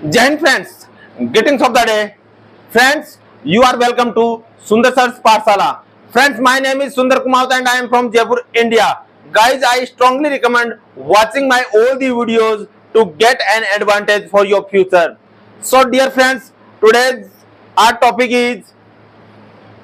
Jai Hind friends, greetings of the day. Friends, you are welcome to Sundar Sir's Pathshala. Friends, my name is Sundar Kumar and I am from Jaipur, India. Guys, I strongly recommend watching my all the videos to get an advantage for your future. So dear friends, today's our topic is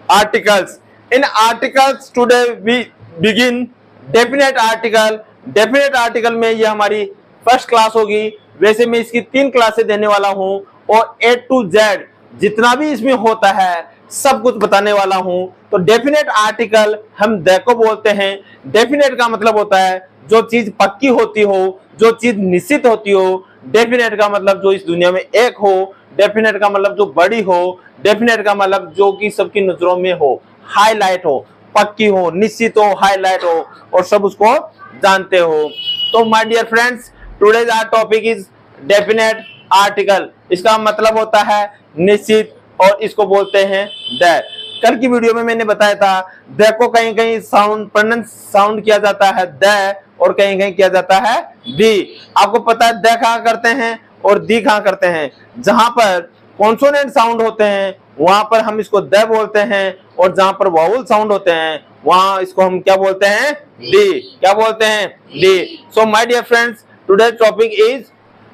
articles. In articles today we begin definite article. Definite article में ये हमारी first class होगी। वैसे मैं इसकी 3 क्लासें देने वाला हूँ और A to Z जितना भी इसमें होता है सब कुछ बताने वाला हूँ। तो डेफिनेट आर्टिकल हम देखो बोलते हैं। डेफिनेट का मतलब होता है जो चीज पक्की होती हो, जो चीज निश्चित होती हो। डेफिनेट का मतलब जो इस दुनिया में एक हो। डेफिनेट का मतलब जो बड़ी हो। डेफिनेट का मतलब जो कि सबकी नजरों में हो, हाईलाइट हो, पक्की हो, निश्चित हो, हाईलाइट हो और सब उसको जानते हो। तो my dear friends, today's our topic is definite article. इसका मतलब होता है निश्चित और इसको बोलते हैं द। कल की वीडियो में मैंने बताया था द को कहीं कहीं साउंड किया जाता है द और कहीं कहीं किया जाता है दी। आपको पता है द कहाँ करते हैं और दी कहाँ करते हैं। जहां पर कॉन्सोनेंट साउंड होते हैं वहां पर हम इसको द बोलते हैं और जहां पर वाउल साउंड होते हैं वहां इसको हम क्या बोलते हैं, दी। क्या बोलते हैं, the. So my dear friends, today topic is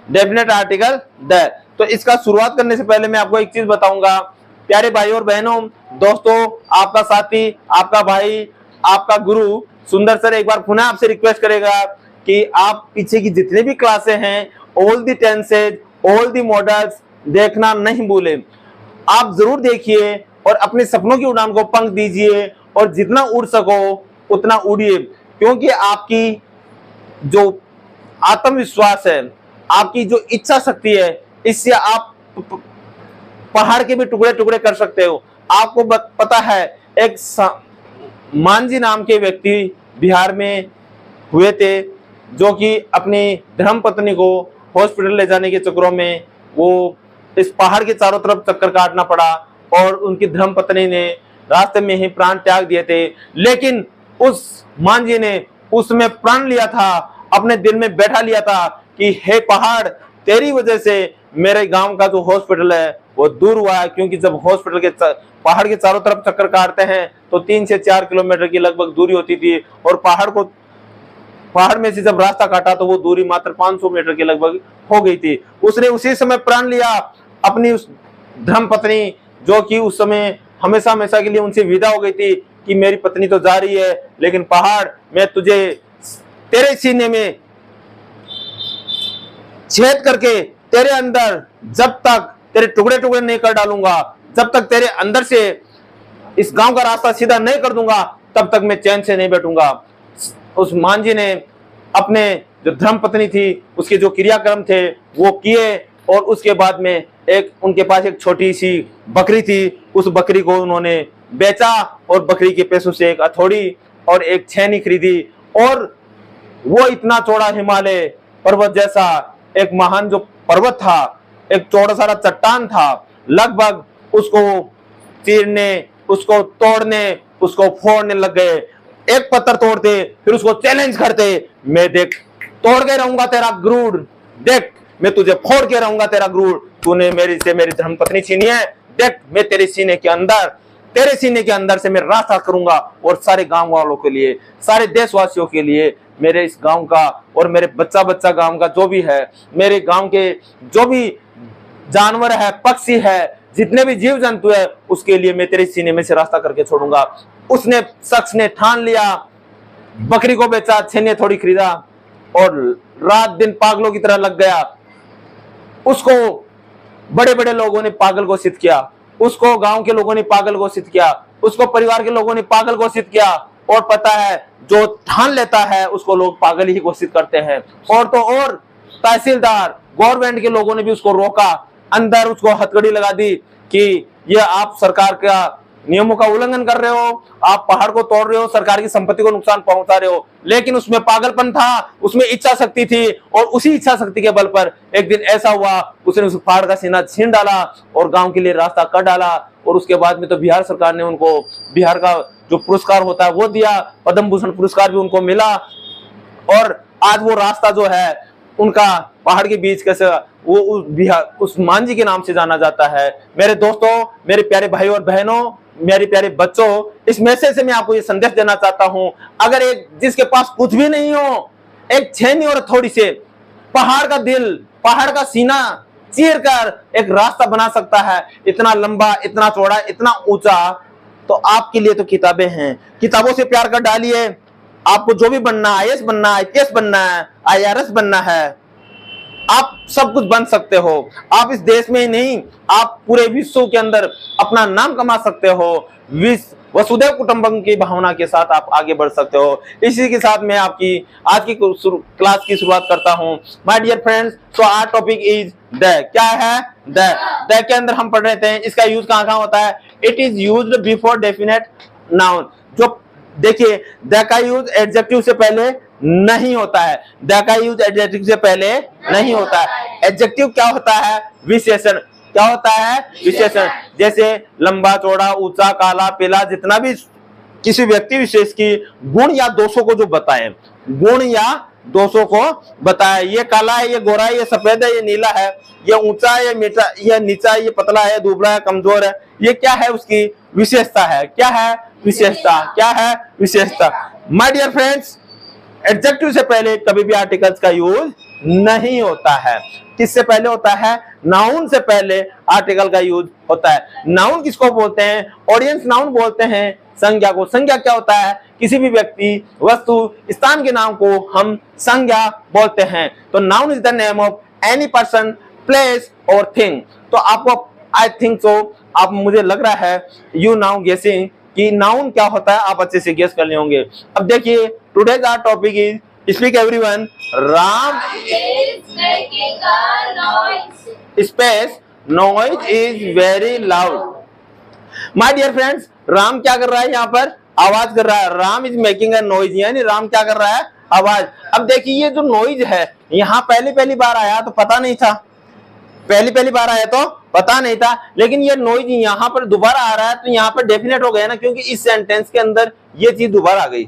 definite article the. तो इसका शुरुआत करने से पहले मैं आपको एक चीज बताऊंगा। प्यारे भाई और बहनों, दोस्तों, आपका साथी, आपका भाई, आपका गुरु सुंदर सर एक बार पुनः आपसे रिक्वेस्ट करेगा कि आप पीछे की जितने भी क्लासें हैं, all the tenses, all the models देखना नहीं भूलें। आप जरूर देखिए और अपने सपनों की उड़ान को पंख दीजिए और जितना उड़ सको उतना उड़िए, क्योंकि आपकी जो आत्मविश्वास है, आपकी जो इच्छा शक्ति है, इससे आप पहाड़ के भी टुकड़े टुकड़े कर सकते हो। आपको पता है एक मांझी नाम के व्यक्ति बिहार में हुए थे, जो कि अपनी धर्मपत्नी को हॉस्पिटल ले जाने के चक्करों में वो इस पहाड़ के चारों तरफ चक्कर काटना पड़ा और उनकी धर्मपत्नी ने रास्ते में ही प्राण त्याग दिए थे। लेकिन उस मांझी ने उसमें प्रण लिया था, अपने दिल में बैठा लिया था कि हे पहाड़, तेरी वजह से मेरे गांव का जो हॉस्पिटल है वो दूर हुआ है। क्योंकि जब हॉस्पिटल के पहाड़ के चारों तरफ चक्कर काटते हैं तो 3 से 4 किलोमीटर की लगभग दूरी होती थी और पहाड़ में से जब रास्ता काटा तो वो दूरी मात्र 500 मीटर के लगभग हो गई थी। उसने उसी समय प्रण लिया अपनी उस धर्मपत्नी, जो कि उस समय हमेशा हमेशा के लिए उनसे विदा हो गई थी, कि मेरी पत्नी तो जा रही है लेकिन पहाड़, मैं तुझे तेरे सीने में छेद करके तेरे अंदर जब तक तेरे टुकड़े टुकड़े नहीं कर डालूंगा, जब तक तेरे अंदर से इस गांव का रास्ता सीधा नहीं कर दूंगा, तब तक मैं चैन से नहीं बैठूंगा। उस मांझी ने अपने जो धर्मपत्नी थी उसके जो क्रियाक्रम थे वो किए और उसके बाद में उनके पास एक छोटी सी बकरी थी। उस बकरी को उन्होंने बेचा और बकरी के पैसों से एक हथौड़ी और एक छेनी खरीदी और वो इतना चौड़ा हिमालय पर्वत जैसा एक महान जो पर्वत था, एक चौड़ा सारा चट्टान था, लगभग उसको चीरने, उसको तोड़ने, उसको फोड़ने लग गए। एक पत्थर तोड़ते फिर उसको चैलेंज करते, मैं देख तोड़ के रहूंगा तेरा क्रूर, देख मैं तुझे फोड़ के रहूंगा तेरा क्रूर, तूने मेरी धर्मपत्नी छीनी है, देख मैं तेरे सीने के अंदर से मैं रास्ता करूंगा और सारे गांव वालों के लिए, सारे देशवासियों के लिए, मेरे इस गांव का और मेरे बच्चा गांव का जो भी है, मेरे गांव के जो भी जानवर है, पक्षी है, जितने भी जीव जंतु है, उसके लिए मैं तेरे सीने में से रास्ता करके छोड़ूंगा। उसने शख्स ने ठान लिया, बकरी को बेचा, छेनी थोड़ी खरीदा और रात दिन पागलों की तरह लग गया। उसको बड़े बड़े लोगों ने पागल घोषित किया, उसको गांव के लोगों ने पागल घोषित किया, उसको परिवार के लोगों ने पागल घोषित किया। और पता है जो ठान लेता है उसको लोग पागल ही घोषित करते हैं। और तो और तहसीलदार, गवर्नमेंट के लोगों ने भी उसको रोका, अंदर उसको हथकड़ी लगा दी कि ये आप सरकार का नियमों का उल्लंघन कर रहे हो, आप पहाड़ को तोड़ रहे हो, सरकार की संपत्ति को नुकसान पहुंचा रहे हो। लेकिन उसमें पागलपन था, उसमें इच्छा शक्ति थी और उसी इच्छा शक्ति के बल पर एक दिन ऐसा हुआ, उसने उस पहाड़ का सीना छीन डाला और गांव के लिए रास्ता कर डाला। और उसके बाद में तो बिहार सरकार ने उनको बिहार का जो पुरस्कार होता है वो दिया, पद्म भूषण पुरस्कार भी उनको मिला। और आज वो रास्ता जो है उनका पहाड़ के बीच कैसे वो उस मांझी के नाम से जाना जाता है। मेरे दोस्तों, मेरे प्यारे भाई और बहनों, मेरे प्यारे बच्चों, इस मैसेज से मैं आपको ये संदेश देना चाहता हूं, अगर एक जिसके पास कुछ भी नहीं हो, एक छेनी और थोड़ी से पहाड़ का दिल, पहाड़ का सीना चीर कर एक रास्ता बना सकता है, इतना लंबा, इतना चौड़ा, इतना ऊंचा, तो आपके लिए तो किताबें हैं। किताबों से प्यार कर डालिए। आपको जो भी बनना, आईएएस बनना, आईपीएस बनना है, आईआरएस बनना है, आप सब कुछ बन सकते हो। आप इस देश में ही नहीं, आप पूरे विश्व के अंदर अपना नाम कमा सकते हो। वसुधैव कुटुंबकम की भावना के साथ आप आगे बढ़ सकते हो। इसी के साथ मैं आपकी आज की क्लास की शुरुआत करता हूं। My dear friends, so our topic is the. क्या है? द के अंदर हम पढ़ रहे थे, इसका यूज कहां कहां होता है? It is used before definite noun. जो देखिए, द का यूज एडजेक्टिव से पहले नहीं होता है। द का यूज एडजेक्टिव से पहले नहीं होता है। एडजेक्टिव क्या होता है? विशेषण। क्या होता है? विशेषण। जैसे लंबा, चौड़ा, ऊंचा, काला, पीला, जितना भी किसी व्यक्ति विशेष की गुण या दोषों को जो बताए, गुण या दोषों को बताए, ये काला है, ये गोरा है, ये सफेद है, ये नीला है, ये ऊंचा है, ये मीठा, ये नीचा, ये पतला है, दुबला है, कमजोर है, ये क्या है? उसकी विशेषता है। क्या है? विशेषता। क्या है? विशेषता। माय डियर फ्रेंड्स, एडजेक्टिव से पहले कभी भी आर्टिकल्स का यूज नहीं होता है। किससे पहले होता है? नाउन से पहले आर्टिकल का यूज होता है। नाउन किसको बोलते हैं? ऑडियंस नाउन बोलते हैं संज्ञा को। संज्ञा क्या होता है? किसी भी व्यक्ति, वस्तु, स्थान के नाम को हम संज्ञा बोलते हैं। तो noun is the name of any person, place और थिंग। तो आपको आई थिंक सो, आप, मुझे लग रहा है, यू नाउ गेसिंग कि नाउन क्या होता है, आप अच्छे से गेस कर लिए होंगे। अब देखिए, today's our topic is, speak everyone, Ram is making a noise. Space noise is very loud. My dear friends, Ram क्या कर रहा है? यहाँ पर आवाज कर रहा है। Ram is making a noise, यानी राम क्या कर रहा है? आवाज। अब देखिए, ये जो नॉइज है, यहाँ पहली बार आया तो पता नहीं था, पहली बार आया तो पता नहीं था, लेकिन ये नॉइज यहाँ पर दोबारा आ रहा है तो यहाँ पर डेफिनेट हो गया ना, क्योंकि इस सेंटेंस के अंदर ये चीज दोबारा आ गई।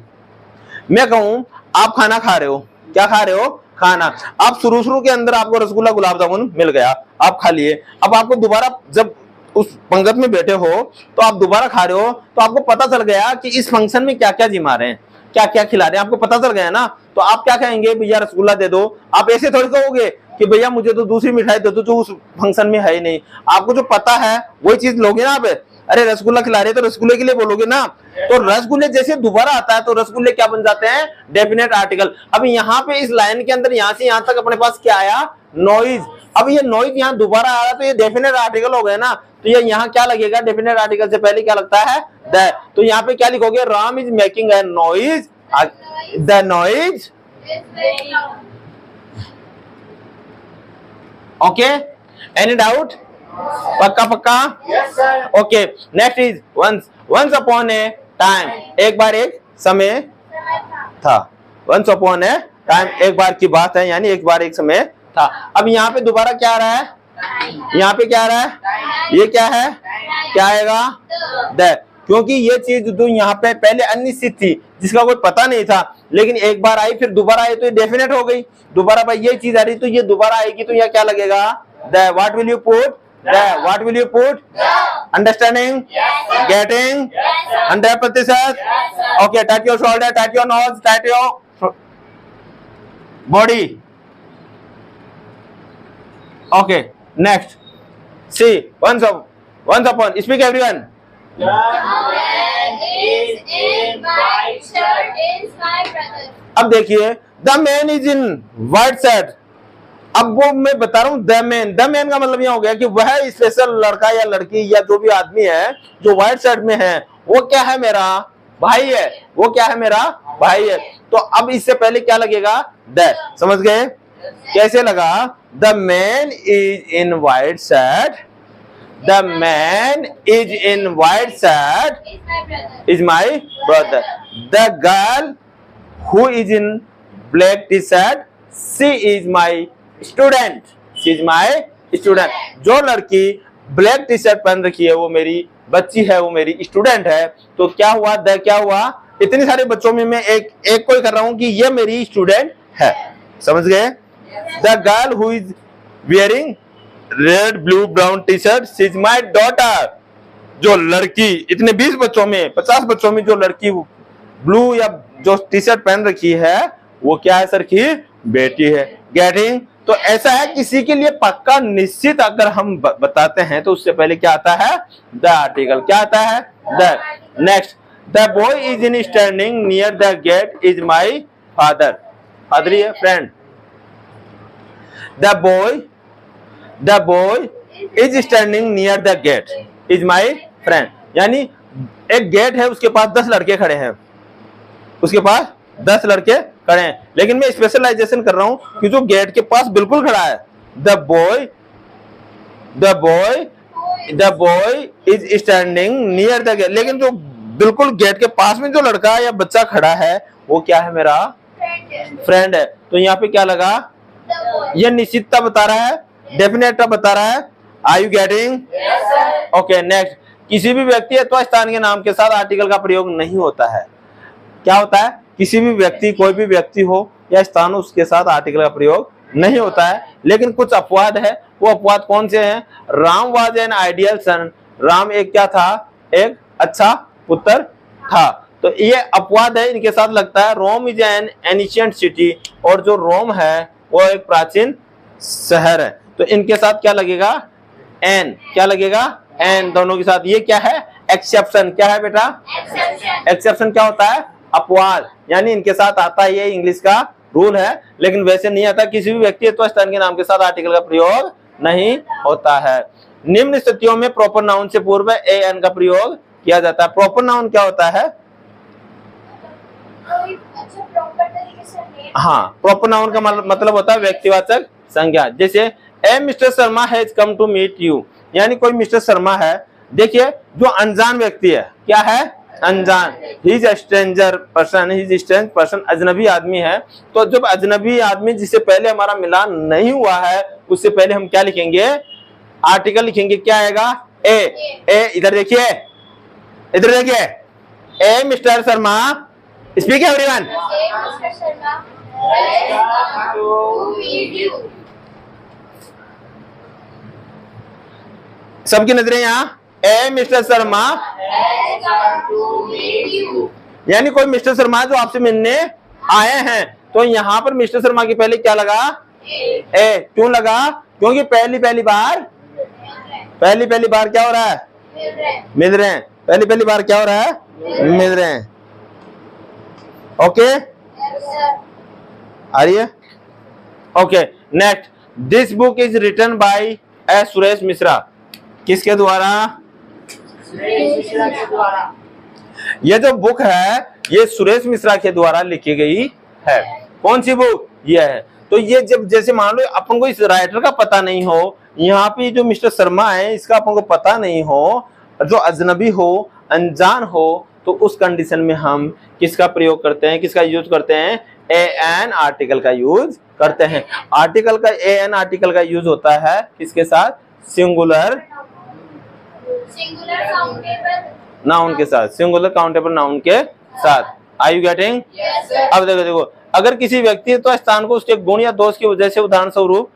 मैं कहूं, आप खाना खा रहे हो, क्या खा रहे हो? खाना। आप शुरू के अंदर आपको रसगुल्ला, गुलाब जामुन मिल गया, आप खा लिए। अब आपको दोबारा जब उस पंगत में बैठे हो तो आप दोबारा खा रहे हो, तो आपको पता चल गया कि इस फंक्शन में क्या क्या जिमा रहे हैं, क्या क्या खिला रहे हैं, आपको पता चल गया ना। तो आप क्या कहेंगे? भैया रसगुल्ला दे दो। आप ऐसे थोड़ी कहोगे कि भैया मुझे तो दूसरी मिठाई दे दो जो उस फंक्शन में है ही नहीं। आपको जो पता है वही चीज लोगे ना आप। अरे रसगुल्ला खिला रहे तो रसगुल्ले के लिए बोलोगे ना। तो रसगुल्ले जैसे दोबारा आता है तो रसगुल्ले क्या बन जाते हैं? Definite article. अब यहाँ पे इस लाइन के अंदर यहाँ से यहाँ तक अपने पास क्या आया? नॉइज। अब ये नॉइज यहाँ दोबारा आ रहा है तो ये डेफिनेट आर्टिकल हो गया ना। तो ये यहाँ क्या लगेगा? डेफिनेट आर्टिकल से पहले क्या लगता है? द। तो यहाँ पे क्या लिखोगे? Ram is making a noise, the noise. Okay, any doubt? पक्का पक्का? Okay, next is once upon a time. एक बार एक समय था। वंस अपॉन ए टाइम एक बार की बात है, यानी एक बार एक समय था। अब यहाँ पे दोबारा क्या आ रहा है? यहाँ पे क्या आ रहा है? ये क्या है? क्या आएगा? द। क्योंकि ये चीज जो यहाँ पे पहले अनिश्चित थी, जिसका कोई पता नहीं था, लेकिन एक बार आई फिर दोबारा आई तो ये डेफिनेट हो गई। दोबारा भाई ये चीज आ रही तो ये दोबारा आएगी, तो यह क्या लगेगा? The. What will you put? The. What will you put? Understanding? Getting? 100%? Okay, touch your shoulder, touch your nose, touch your body. Okay, next see once upon, speak everyone. The man is in white shirt is my brother. अब देखिए, the man is in white shirt. अब वो मैं बता रहा हूँ, the man का मतलब यह हो गया कि वह स्पेशल लड़का या लड़की या जो भी आदमी है जो व्हाइट शर्ट में है, वो क्या है? मेरा भाई है। वो क्या है? मेरा भाई है। तो अब इससे पहले क्या लगेगा? द। समझ गए? कैसे लगा? The man is in white shirt, the man is in white shirt Is my brother. is my brother. The girl who is in black t-shirt, she is my student. She is my student. जो लड़की black T shirt पहन रखी है वो मेरी बच्ची है, वो मेरी स्टूडेंट है। तो क्या हुआ? द क्या हुआ? इतने सारे बच्चों में मैं एक को ही कर रहा हूं कि ये मेरी स्टूडेंट है। समझ गए? The girl who is wearing red blue brown T shirt she is my daughter. जो लड़की, इतने 20 बच्चों में 50 बच्चों में जो लड़की ब्लू या जो टी शर्ट पहन रखी है वो क्या है सर की बेटी है। गेटिंग? तो ऐसा है किसी के लिए पक्का निश्चित अगर हम बताते हैं तो उससे पहले क्या आता है द आर्टिकल। क्या आता है the. Next, the boy is in standing near the gate is my father. Father है friend. The boy is standing near the gate is my friend. यानी एक गेट है, उसके पास 10 लड़के खड़े हैं, उसके पास 10 लड़के खड़े हैं, लेकिन मैं स्पेशलाइजेशन कर रहा हूं कि जो गेट के पास बिल्कुल खड़ा है, the boy is standing near the gate. लेकिन जो बिल्कुल गेट के पास में जो लड़का या बच्चा खड़ा है वो क्या है मेरा फ्रेंड है। तो यहाँ पे क्या लगा, ये निश्चितता बता रहा है, डेफिनेटता बता रहा है। Are you getting? Okay next, किसी भी व्यक्ति अथवा स्थान के नाम के साथ आर्टिकल का प्रयोग नहीं होता है। क्या होता है? किसी भी व्यक्ति, कोई भी व्यक्ति हो या स्थान हो, उसके साथ आर्टिकल का प्रयोग नहीं होता है। लेकिन कुछ अपवाद है। वो अपवाद कौन से हैं? राम वाज एन आइडियल सन। राम एक क्या था? एक अच्छा पुत्र था। तो ये अपवाद है, इनके साथ लगता है। रोम इज एन एनिशियंट सिटी, और जो रोम है वो एक प्राचीन शहर है। तो इनके साथ क्या लगेगा? एन। क्या लगेगा? एन दोनों के साथ। ये क्या है? एक्सेप्शन। क्या है बेटा? एक्सेप्शन क्या होता है? अपवाद। यानी इनके साथ आता है, ये इंग्लिश का रूल है, लेकिन वैसे नहीं आता। किसी भी व्यक्ति अथवा स्थान के नाम के साथ आर्टिकल का प्रयोग नहीं होता है। निम्न स्थितियों में प्रॉपर नाउन से पूर्व ए एन का प्रयोग किया जाता है। प्रॉपर नाउन क्या होता है? हाँ, प्रॉपर नाउन का मतलब होता है व्यक्तिवाचक संज्ञा। जैसे a mister Sharma has come to meet you, यानी कोई मिस्टर शर्मा है। देखिए, जो अनजान व्यक्ति है, क्या है? अनजान। He is stranger person, he is strange person, अजनबी आदमी है। तो जब अजनबी आदमी जिससे पहले हमारा मिलान नहीं हुआ है, उससे पहले हम क्या लिखेंगे? आर्टिकल लिखेंगे। क्या आएगा? ए। इधर देखिए, इधर देखिए, ए मिस्टर शर्मा स्पीक एवरीवन। सबकी नजरें यहाँ। ए मिस्टर शर्मा, यानी कोई मिस्टर शर्मा जो आपसे मिलने आए हैं। तो यहाँ पर मिस्टर शर्मा के पहले क्या लगा? ए। क्यों लगा? क्योंकि पहली पहली बार क्या हो रहा है? मिल रहे हैं। पहली बार क्या हो रहा है? मिल रहे हैं। ओके, आ रही है? Okay next, this book is written by a Suresh Mishra. किसके द्वारा? ये जो बुक है ये सुरेश मिश्रा के द्वारा लिखी गई है। कौन सी बुक? ये है। तो ये जब जैसे मान लो अपन को इस राइटर का पता नहीं हो, यहाँ पे जो मिस्टर शर्मा है इसका अपन को पता नहीं हो, जो अजनबी हो, अनजान हो, तो उस कंडीशन में हम किसका प्रयोग करते हैं? किसका यूज करते हैं? ए एन आर्टिकल का यूज करते हैं। आर्टिकल का, ए एन आर्टिकल का यूज होता है किसके साथ? सिंगुलर नाउन के साथ, सिंगुलर काउंटेबल नाउन के साथ। Are you getting? अब देखो, अगर किसी व्यक्ति तो स्थान को उसके गुण या दोष की वजह से उदाहरण स्वरूप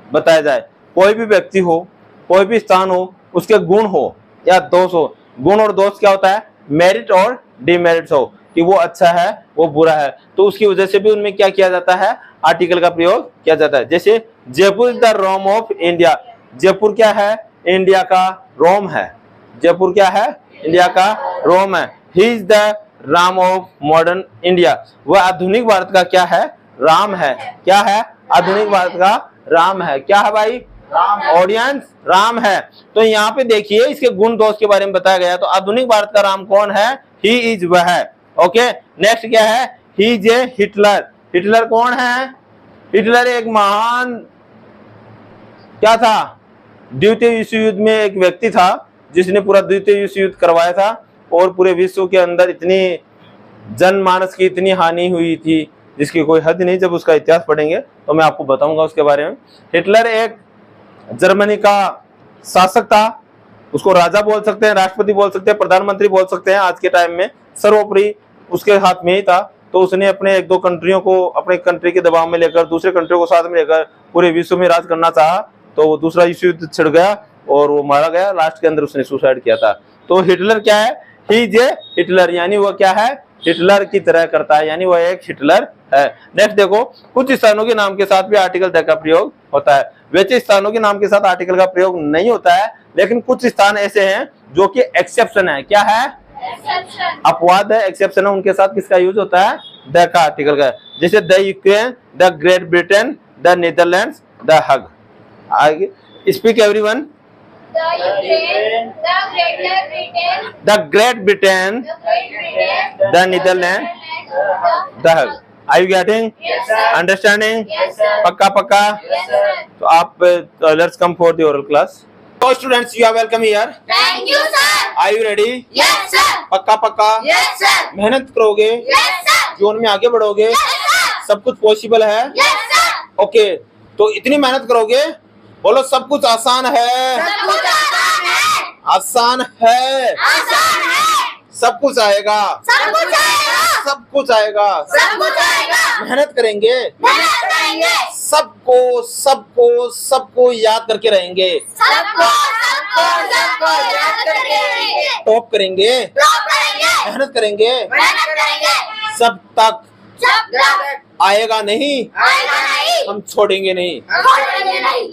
बताया जाए। कोई भी व्यक्ति हो, कोई भी स्थान हो, उसके गुण हो या दोष हो। गुण और दोष क्या होता है? मेरिट और डिमेरिट हो, कि वो अच्छा है वो बुरा है, तो उसकी वजह से भी उनमें क्या किया जाता है? आर्टिकल का प्रयोग किया जाता है। जैसे Jaipur is the Rome of India. Jaipur क्या है? इंडिया का रोम है। जयपुर क्या है? इंडिया का रोम है। He is the Ram of modern India. वह आधुनिक भारत का क्या है? राम है। क्या है? आधुनिक भारत का राम है। क्या है भाई? ऑडियंस, राम है। तो यहाँ पे देखिए इसके गुण दोष के बारे में बताया गया। तो आधुनिक भारत का राम कौन है? ही इज, वह है। ओके नेक्स्ट क्या है? He is a Hitler. Hitler कौन है? हिटलर एक महान क्या था? द्वितीय विश्व युद्ध में एक व्यक्ति था जिसने पूरा द्वितीय विश्व युद्ध करवाया था, और पूरे विश्व के अंदर इतनी जनमानस की इतनी हानि हुई थी जिसकी कोई हद नहीं। जब उसका इतिहास पढ़ेंगे तो मैं आपको बताऊंगा उसके बारे में। हिटलर एक जर्मनी का शासक था। उसको राजा बोल सकते हैं, राष्ट्रपति बोल सकते हैं, प्रधानमंत्री बोल सकते हैं। आज के टाइम में सर्वोपरि उसके हाथ में ही था। तो उसने अपने एक दो कंट्रियों को अपने कंट्री के दबाव में लेकर दूसरे कंट्रियों को साथ में लेकर पूरे विश्व में राज करना चाहा, तो वो दूसरा विश्व युद्ध छिड़ गया और वो मारा गया। लास्ट के अंदर उसने सुसाइड किया था। तो हिटलर क्या है? ही इज ए हिटलर, यानी वो क्या है? हिटलर की तरह करता है, यानी वह एक हिटलर है। नेक्स्ट देखो, कुछ स्थानों के नाम के साथ भी आर्टिकल द का प्रयोग होता है। वैसे स्थानों के नाम के साथ आर्टिकल का प्रयोग नहीं होता है, लेकिन कुछ स्थान ऐसे हैं जो कि एक्सेप्शन है। क्या है? Exception. अपवाद है, एक्सेप्शन है, उनके साथ किसका यूज होता है? द का आर्टिकल का। जैसे the Ukraine, the great Britain, the Netherlands, the Hague. आगे speak everyone. The Ukraine, the Greater Britain, the great Britain, the Great Britain, the Netherland, the Hague. Are you getting? Yes, sir. Understanding? Yes, sir. पक्का पक्का? Yes, sir. तो आप let's come for the oral class. तो students, you are welcome here. Thank you, sir. Are you ready? Yes, sir. पक्का पक्का? Yes, sir. मेहनत करोगे, Yes, sir. जीवन में आगे बढ़ोगे, Yes, sir. सब कुछ पॉसिबल है। Yes, sir. ओके, तो इतनी मेहनत करोगे, बोलो सब कुछ आसान है। सब कुछ आसान है। आसान है, आसान है। सब कुछ आएगा, सब कुछ आएगा। सब कुछ आएगा। सब कुछ आएगा। मेहनत करेंगे, मेहनत करेंगे। सबको सबको सबको याद करके रहेंगे, सबको सबको सबको याद करके रहेंगे। टॉप करेंगे, टॉप करेंगे। मेहनत करेंगे, मेहनत करेंगे। सब तक जब तक आएगा नहीं, आएगा नहीं, हम छोड़ेंगे नहीं। छोड़ेंगे नहीं।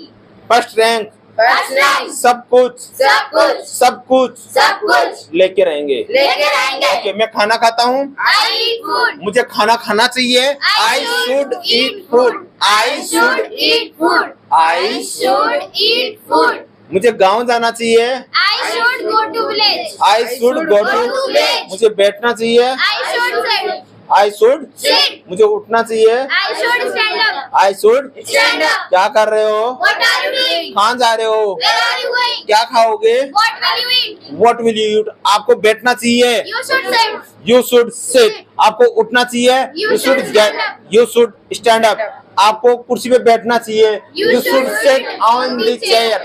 फर्स्ट रैंक, फर्स्ट रैंक, सब कुछ सब कुछ सब कुछ सब कुछ लेके रहेंगे। लेके रहेंगे। ओके, मैं खाना खाता हूँ, I eat food. मुझे खाना खाना चाहिए। I should eat food, I should eat food. I Should eat food. मुझे गांव जाना चाहिए। I should go to village. I should go go to to village. मुझे बैठना चाहिए। I should sit. I should Sit. मुझे उठना चाहिए। I should stand up. I should Stand up. क्या कर रहे हो? What are you doing? कहाँ जा रहे हो? Where are you going? क्या खाओगे? What will you eat? What will you eat? आपको बैठना चाहिए। You should sit. You should sit. आपको उठना चाहिए। You should stand up. You should stand up. आपको कुर्सी पे बैठना चाहिए। You should sit on the chair.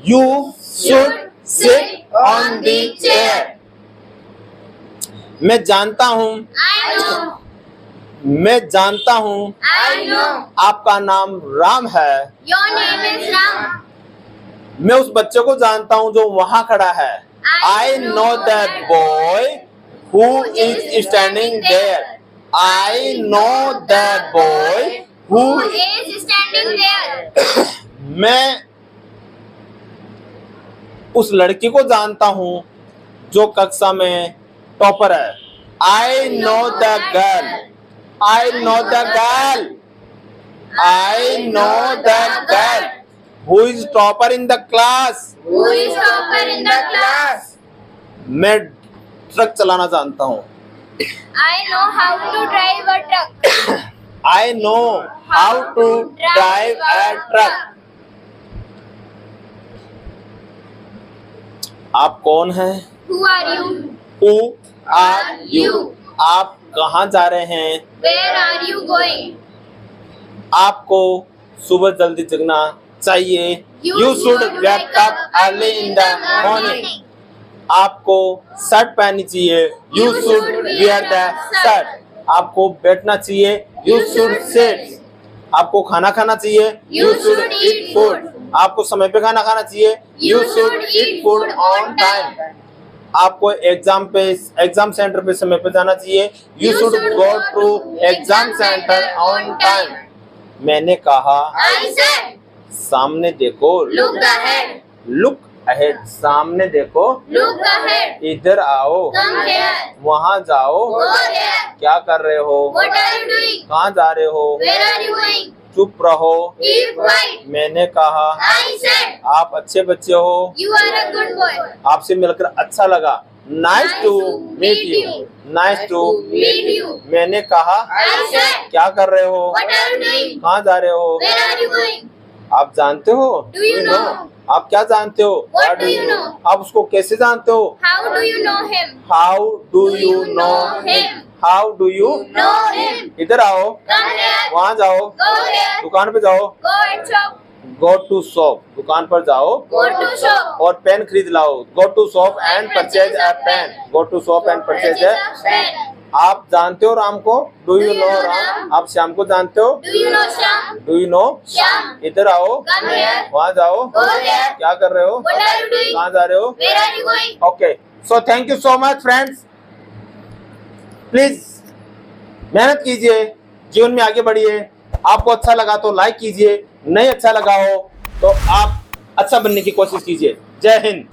You should sit on the chair. मैं जानता हूँ, I know. मैं जानता हूँ I know. आपका नाम राम है। Your name is Ram. मैं उस बच्चे को जानता हूँ जो वहाँ खड़ा है। I know that boy who is standing there. I know that boy Who who is standing there? मैं उस लड़की को जानता हूँ जो कक्षा में टॉपर है। I know the girl. I know the girl. I know the girl who is topper in the class. Who is topper in the class? मैं ट्रक चलाना जानता हूँ। I know how to drive a truck. I know how to drive a truck. आप कौन हैं? Who are you? Who are you? आप कहाँ जा रहे हैं? Where are you going? आपको सुबह जल्दी जगना चाहिए। You should get up early in the morning. आपको शर्ट पहननी चाहिए। You should wear the shirt. आपको बैठना चाहिए। You should sit. आपको खाना खाना चाहिए। You should eat food. आपको समय पे खाना खाना चाहिए। You should eat food on time. आपको एग्जाम सेंटर पे समय पे जाना चाहिए। You should go to exam center on time. मैंने कहा, I said, सामने देखो। look ahead. Look ahead. सामने देखो। Look ahead. इधर आओ। Come here. वहाँ जाओ। Go there. क्या कर रहे हो? What are you doing? कहाँ जा रहे हो? Where are you going? चुप रहो। Keep quiet. मैंने कहा, I said, आप अच्छे बच्चे हो। you are a good boy. आपसे मिलकर अच्छा लगा। Nice to meet you. Nice to meet you. मैंने कहा, I said, क्या कर रहे हो? what are you doing? कहाँ जा रहे हो? Where are you going? आप जानते हो? Do you know? आप क्या जानते हो? What do you know? आप उसको कैसे जानते हो? How do you know him? How do you know him? How do you Know him. इधर आओ। Come here. वहाँ जाओ। Go here. दुकान पे जाओ। Go and shop. Go to shop. दुकान पर जाओ Go to shop. और पेन खरीद लाओ। Go to shop and purchase a pen. Go to shop and purchase a pen. आप जानते हो राम को? Do you Do you know know Ram? Ram? आप श्याम को जानते हो? Do you know Shyam? Do you know? Shyam, इधर आओ, come here. वहाँ जाओ, Go there. क्या कर रहे हो? What are you doing? कहाँ जा रहे हो? Where are you going? Okay, so thank you so much friends. Please मेहनत कीजिए, जीवन में आगे बढ़िए। आपको अच्छा लगा तो लाइक कीजिए, नहीं अच्छा लगा हो तो आप अच्छा बनने की कोशिश कीजिए। जय हिंद।